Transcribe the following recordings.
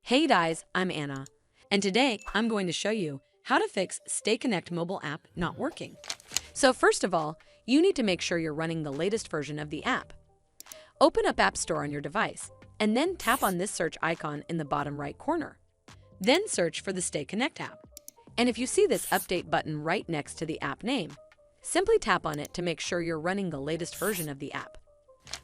Hey guys, I'm Anna, and today I'm going to show you how to fix StayConnect mobile app not working. So first of all, you need to make sure you're running the latest version of the app. Open up App Store on your device, and then tap on this search icon in the bottom right corner. Then search for the StayConnect app. And if you see this update button right next to the app name, simply tap on it to make sure you're running the latest version of the app.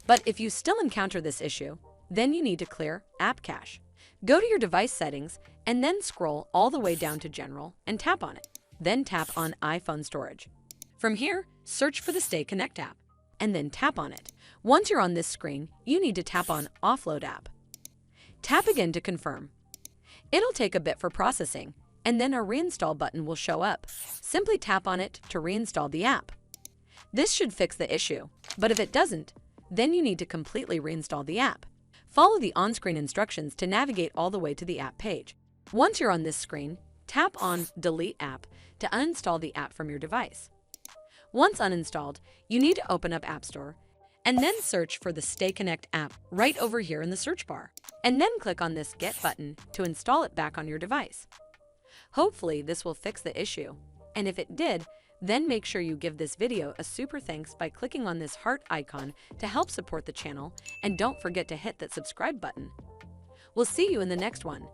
But if you still encounter this issue, then you need to clear App Cache. Go to your device settings and then scroll all the way down to General and tap on it. Then tap on iPhone Storage. From here, search for the StayConnect app and then tap on it. Once you're on this screen, you need to tap on Offload app. Tap again to confirm. It'll take a bit for processing, and then a Reinstall button will show up. Simply tap on it to reinstall the app. This should fix the issue, but if it doesn't, then you need to completely reinstall the app. Follow the on-screen instructions to navigate all the way to the app page. Once you're on this screen, tap on Delete App to uninstall the app from your device. Once uninstalled, you need to open up App Store and then search for the StayConnect app right over here in the search bar, and then click on this Get button to install it back on your device. Hopefully this will fix the issue, and if it did, then make sure you give this video a super thanks by clicking on this heart icon to help support the channel, and don't forget to hit that subscribe button. We'll see you in the next one.